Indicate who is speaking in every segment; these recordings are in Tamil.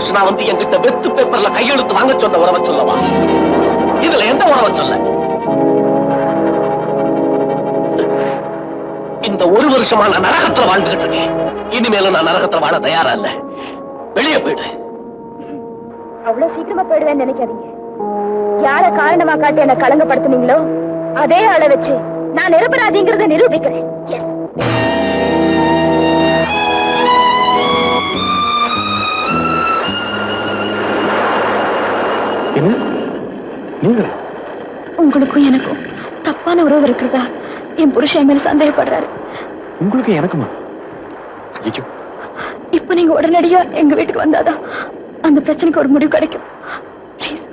Speaker 1: புருஷனா வந்து என்கிட்ட வெத்து பேப்பர்ல கையெழுத்து வாங்க சொன்ன உறவை சொல்லவா? இதுல எந்த உறவை சொல்ல? இந்த ஒரு வருஷமா நான் நரகத்துல வாழ்ந்துகிட்டு இருக்கேன். இனிமேலும் நான் நரகத்துல வாழ தயாரா இல்ல. வெளியே போயிடு.
Speaker 2: அவ்வளவு சீக்கிரமா போயிடுவேன்னு நினைக்காதீங்க. யார காரணமா காட்டி என்ன களங்கப்படுத்துனீங்களோ அதே ஆளை வச்சு நான் நிரபராதிங்கிறத நிரூபிக்கிறேன். எஸ். உங்களுக்கும் எனக்கும் தப்பான உறவு இருக்கிறதா என் புருஷன் மேல சந்தேகப்படுறாரு.
Speaker 3: உங்களுக்கு எனக்குமா?
Speaker 2: இப்ப நீங்க உடனடியா எங்க வீட்டுக்கு வந்தாதான் அந்த பிரச்சனைக்கு ஒரு முடிவு கிடைக்கும். ப்ளீஸ்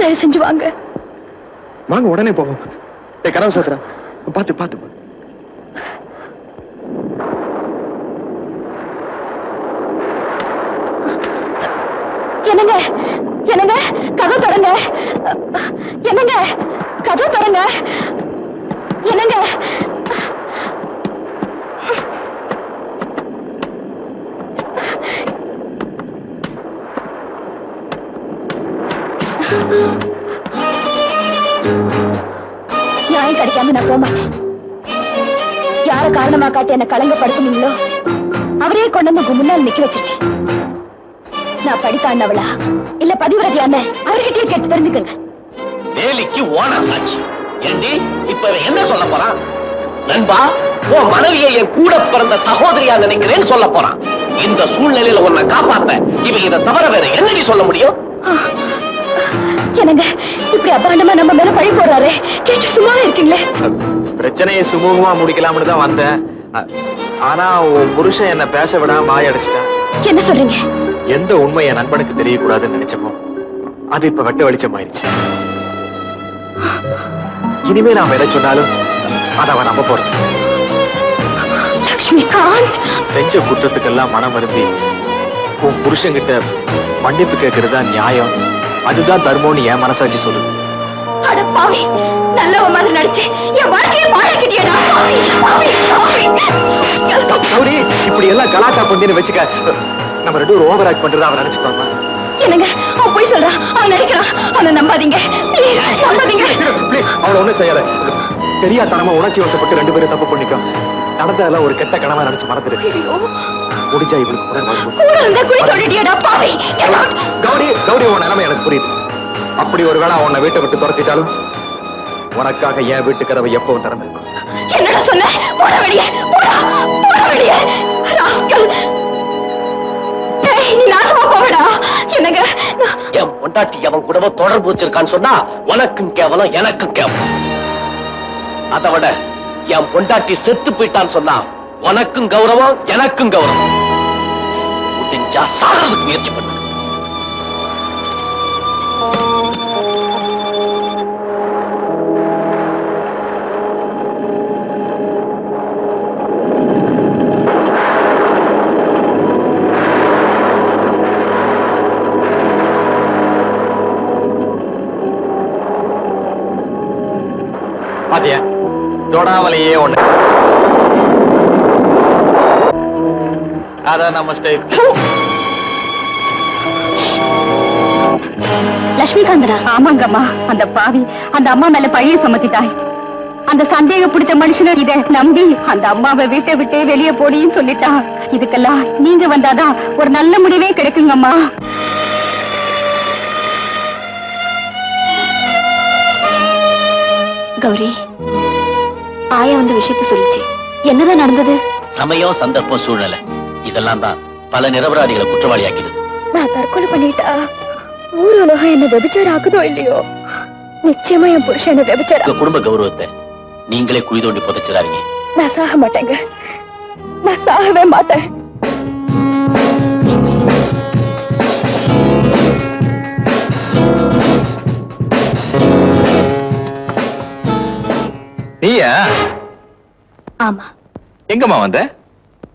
Speaker 2: தயவு செஞ்சு வாங்க.
Speaker 3: வாங்க, உடனே போவோம். கனவு சாத்திரா, பாத்து பாத்து.
Speaker 2: என்னங்க என்னங்க கதவு தொடங்க. என்னங்க கதவு தொடங்க. என்னங்க நியாயம் கிடைக்காம நான் போக மாட்டேன். யார காரணமா காட்டி என்ன களங்கப்படுத்துனீங்களோ அவரே கொண்டு வந்து முன்னால் நிக்க வச்சிருக்கேன். நான் படித்தாண்டவளா இல்ல பதிவிரதியான அவர்கிட்டயே கேட்டு தெரிஞ்சுக்கங்க.
Speaker 1: வேலைக்கு ஓனர் சாட்சி ஏண்டி இப்ப என்ன சொல்ல போறான்? நண்பா, உன் மனைவியை என் கூட பிறந்த சகோதரியா நினைக்கிறேன்னு சொல்ல போறான். இந்த சூழ்நிலையில உன்னை காப்பாத்த இவன் இதை தவிர வேற என்னடி சொல்ல முடியும்?
Speaker 2: என்னங்க இப்படி அபாண்டமா நம்ம மேல பழி போடுறாரு. கேட்டு சும்மாவே இருக்கீங்களே.
Speaker 3: பிரச்சனையை சுமூகமா முடிக்கலாம்னு தான் வந்தேன். ஆனா உன் புருஷன் என்ன பேச விடாம மாயடிச்சிட்டான்.
Speaker 2: என்ன சொல்றீங்க?
Speaker 3: எந்த உண்மை என் நண்பனுக்கு தெரியக்கூடாதுன்னு நினைச்சமோ அது இப்ப வெட்ட வெளிச்சம் ஆயிடுச்சு. இனிமே நாம எதை சொன்னாலும் அதை அவன் நம்ப போறது.
Speaker 2: லட்சுமிகாந்த்
Speaker 3: செஞ்ச குற்றத்துக்கெல்லாம் மனம் வருந்தி உன் புருஷன்கிட்ட மன்னிப்பு கேட்கறதா நியாயம், அதுதான் தர்மம்னு என் மனசாட்சி சொல்லுது.
Speaker 2: அட பாவி, நல்லவ மாதிரி நடிச்சு என் வாழ்க்கையை பாழாக்கிட்டியடா பாவி.
Speaker 3: கௌரி, இப்படி எல்லாம் கலாட்டா பண்ணின்னு வச்சுக்க. நம்ம ரெண்டு பேரும் ஓவர் ஆக்ட் பண்றதா அவன் நினைச்சுப்பாங்க.
Speaker 2: என்னங்க அவன் போய் சொல்றான், அவன் நடிக்கிறான். அவனை நம்பாதீங்க நம்பாதீங்க.
Speaker 3: ப்ளீஸ் அவனை ஒண்ணும் செய்யாத. தெரியாதனமா உணர்ச்சி வசப்பட்டு ரெண்டு பேரும் தப்பு பண்ணிக்கோ. நடந்ததெல்லாம் ஒரு கெட்ட கனவா நினைச்சு மறந்துடு. முடிஞ்சா இவளுக்கு கூட
Speaker 2: பாவி.
Speaker 3: கௌரி, கௌரி உன் நிலைமை எனக்கு புரியுது. அப்படி ஒரு வேளை உன்னை வீட்டை விட்டு துரத்திட்டாலும் உனக்காக என் வீட்டு கதவை எப்பவும் திறந்திருக்கும்.
Speaker 2: என்னடா சொன்ன? போட வெளியே, போடா போட வெளியே. ராஸ்கல், நீ நாசமா போகடா. என்னங்க
Speaker 1: என் பொண்டாட்டி அவன் கூடவோ தொடர்பு வச்சிருக்கான்னு சொன்னா உனக்கும் கேவலம் எனக்கும் கேவலம். அதை விட என் பொண்டாட்டி செத்து போயிட்டான்னு சொன்னா உனக்கும் கௌரவம் எனக்கும் கௌரவம். முடிஞ்சா சாகிறதுக்கு முயற்சி பண்ணு.
Speaker 3: பாத்தியா, தொடாமலையே ஒண்ணு. அதான் நம்ம ஸ்டைல்.
Speaker 2: லட்சுமிகாந்தரா? ஆமாங்கம்மா, அந்த பாவி அந்த அம்மா மேல பழிய சுமத்திட்டாய். அந்த சந்தேக பிடிச்ச மனுஷன இத நம்பி அந்த அம்மாவை வீட்டை விட்டே வெளியே போடின்னு சொல்லிட்டா. இதுக்கெல்லாம் நீங்க வந்தாதான் ஒரு நல்ல முடிவே கிடைக்குங்கம்மா. கௌரி, ஆயா வந்து விஷயத்த சொல்லிச்சு. என்னதான் நடந்தது?
Speaker 1: சமயம், சந்தர்ப்பம், சூழ்நிலை இதெல்லாம் தான் பல நிரபராதிகளை குற்றவாளி ஆக்கிடுது.
Speaker 2: நான் தற்கொலை பண்ணிட்டா ஊர் உலகம் என்ன விபச்சாரம் ஆக்குதோ இல்லையோ, நிச்சயமா என் புருஷன் என்ன விபச்சாரம்.
Speaker 1: குடும்ப கௌரவத்தை நீங்களே குழி தோண்டி புதைச்சிடாதீங்க.
Speaker 2: நான் சாக மாட்டேங்க, நான் சாகவே மாட்டேன்.
Speaker 3: நீயா?
Speaker 2: ஆமா.
Speaker 3: எங்கம்மா வந்த?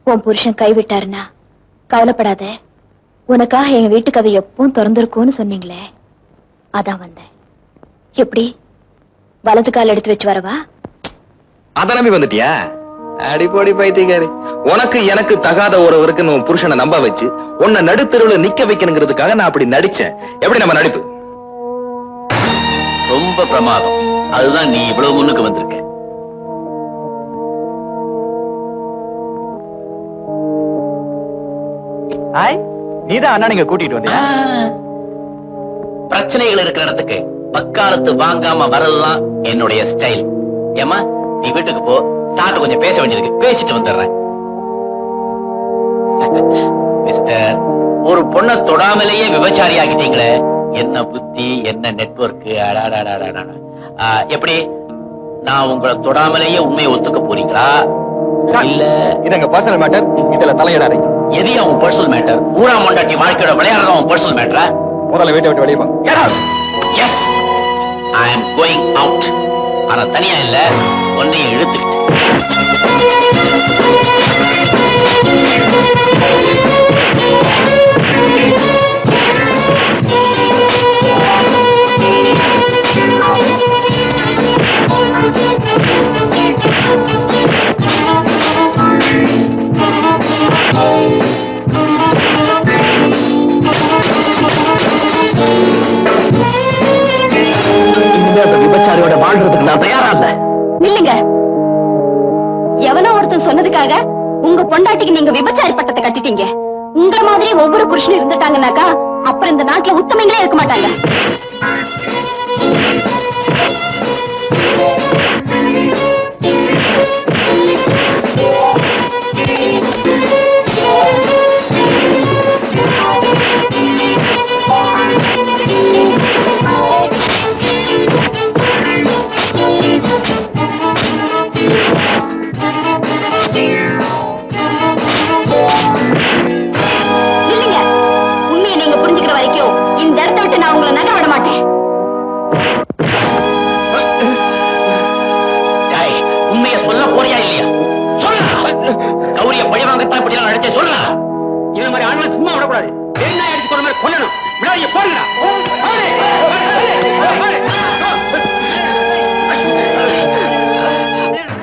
Speaker 2: உன் புருஷன் கைவிட்டாருன்னா கவலைப்படாத, உனக்காக எங்க வீட்டு கதை எப்பவும் திறந்திருக்கும்னு சொன்னீங்களே, அதான் வந்தேன். எப்படி, வலது கால் எடுத்து வச்சு வரவா?
Speaker 3: அத நம்பி வந்துட்டியா?
Speaker 4: அடிப்பொடி பைத்தியக்காரி. உனக்கு எனக்கு தகாத ஒருவருக்கு உன் புருஷனை நம்ப வச்சு உன்னை நடுத்தெருவுல நிக்க வைக்கணுங்கிறதுக்காக நான் அப்படி நடிச்சேன். எப்படி நம்ம நடிப்பு?
Speaker 1: ரொம்ப பிரமாதம். அதுதான் நீ இவ்வளவு முன்னுக்கு வந்திருக்க.
Speaker 3: நீதான் அண்ணா நீங்க கூட்டிட்டு வந்தீங்க.
Speaker 1: பிரச்சனைகள் இருக்கிற இடத்துக்கு பக்காலத்து வாங்காம வரதுதான் என்னுடைய ஸ்டைல். ஏமா நீ வீட்டுக்கு போ, சாப்பிட்டு கொஞ்சம் பேச வேண்டியதுக்கு பேசிட்டு வந்துடுறேன். மிஸ்டர், ஒரு பொண்ணை தொடாமலேயே விபச்சாரி ஆகிட்டீங்களே, என்ன புத்தி, என்ன நெட்வொர்க்! எப்படி நான் உங்களை தொடாமலேயே உண்மையை ஒத்துக்க போறீங்களா இல்ல?
Speaker 3: இதங்க பர்சனல் மேட்டர், இதுல தலையிடாதீங்க.
Speaker 1: எதையும் அவன் பர்சனல் மேட்டர். ஊரா மொண்டாட்டி வாழ்க்கையோட விளையாடுறதும் அவன் பர்சனல் மேட்டரா?
Speaker 3: முதல்ல வீட்டை விட்டு வெளியே போங்க.
Speaker 1: Yes, I am going out. ஆனா தனியா இல்ல, ஒன்னையும் இழுத்துக்கிட்டு. விபச்சாரியோட வாழ்றதுக்கு நான் தயாரா இல்ல.
Speaker 2: நில்லுங்க. எவனோ ஒருத்தன் சொன்னதுக்காக உங்க பொண்டாட்டிக்கு நீங்க விபச்சாரி பட்டத்தை கட்டிட்டீங்க. உங்களை மாதிரி ஒவ்வொரு புருஷனும் இருந்துட்டாங்கன்னாக்கா அப்புறம் இந்த நாட்டுல உத்தமங்களே இருக்க மாட்டாங்க.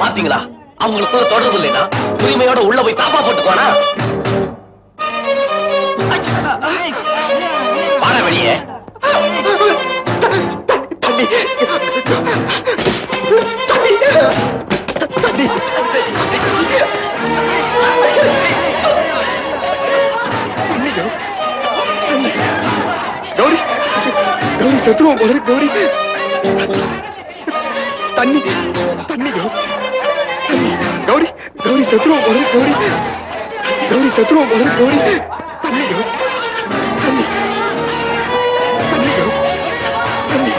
Speaker 1: பாத்தீங்களா, அவங்களுக்குள்ள தொடர்பு இல்லைன்னா உரிமையோட உள்ள போய் தாப்பா போட்டுக்கோனா? வாட வெளியே.
Speaker 3: சத்துருவோம் போல இருக்கு கௌரி. தண்ணி தண்ணி கௌரி, கௌரி சத்துருவோம் போல இருக்கு கௌரி. கௌரி சத்துருவோம் போல இருக்கு கௌரி. தண்ணி தண்ணி தண்ணி தண்ணி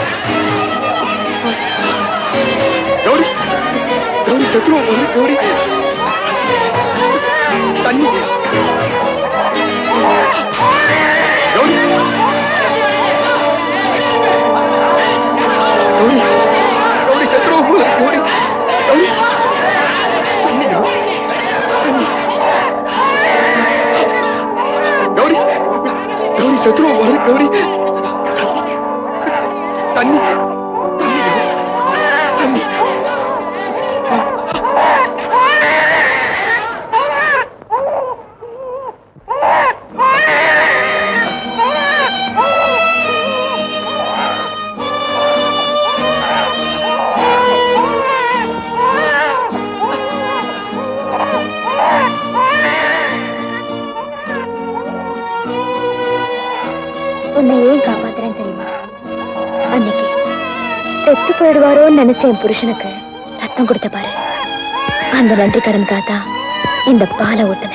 Speaker 3: கௌரி, கௌரி சத்துருவோம் போல இருக்கு கௌரி. தண்ணி கௌரி, கௌரி, கௌரி சத்துருவோம் போல இருக்கு கௌரி. கௌரி தண்ணி தண்ணி கௌரி, கௌரி சத்துருவோம் போல இருக்கு கௌரி. தண்ணி தண்ணி தண்ணி
Speaker 2: உன்னை ஏன் காப்பாத்துறேன் தெரியுமா? அன்னைக்கு செத்து போயிடுவாரோன்னு நினைச்ச என் புருஷனுக்கு ரத்தம் கொடுத்த பாரு, அந்த நன்றி கடன் காத்தா இந்த பாலை ஊத்துன.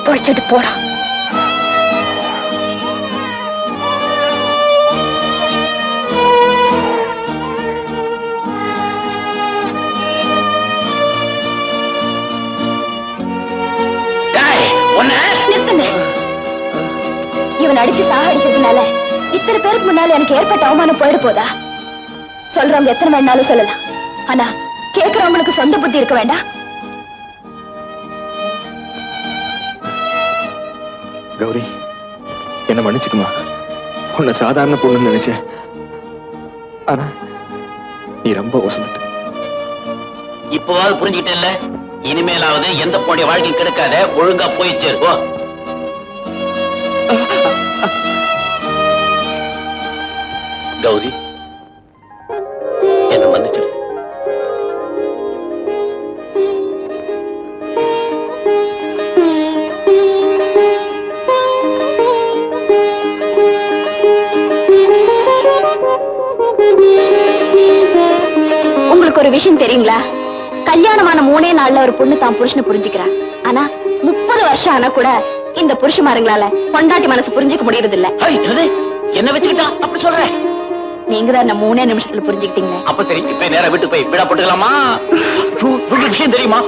Speaker 2: பொழிச்சிட்டு போடா. இவன் அடிச்சு சாகடிக்கிறதுனால இத்தனை பேருக்கு முன்னால எனக்கு ஏற்பட்ட அவமானம் போயிட போதா? சொல்றவங்க எத்தனை வேணாலும் சொல்லலாம், ஆனா கேட்கிறவங்களுக்கு சொந்த புத்தி இருக்க வேண்டாம்.
Speaker 3: கௌரி, என்ன மன்னிச்சுக்குமா. உன்னை சாதாரண பொண்ணுன்னு நினைச்சேன். ஆனா நீ ரொம்ப வசந்த.
Speaker 1: இப்பவாவது புரிஞ்சுக்கிட்டேல்ல? இனிமேலாவது எந்த பொண்ணுடைய வாழ்க்கை கெடுக்காத, ஒழுங்கா போய் சேரு. போ. கௌரி, என்ன மன்னிச்சிரு.
Speaker 2: உங்களுக்கு ஒரு விஷயம் தெரியுங்களா? கல்யாணமான 3 நாள்ல ஒரு பொண்ணு தான் புருஷனை புரிஞ்சுக்கிறா. ஆனா 30 வருஷம் ஆனா கூட இந்த புருஷமாருங்களால பொண்டாட்டி மனசு புரிஞ்சுக்க முடியறது இல்ல.
Speaker 1: என்ன வச்சுக்கிட்டான் அப்படி சொல்ற?
Speaker 2: நீங்க தான் 3 நிமிஷத்துல புரிஞ்சுக்கிட்டீங்க.
Speaker 1: அப்ப சரி, இப்ப நேரா வீட்டு போய் விடா போட்டுக்கலாமா? விஷயம் தெரியுமா?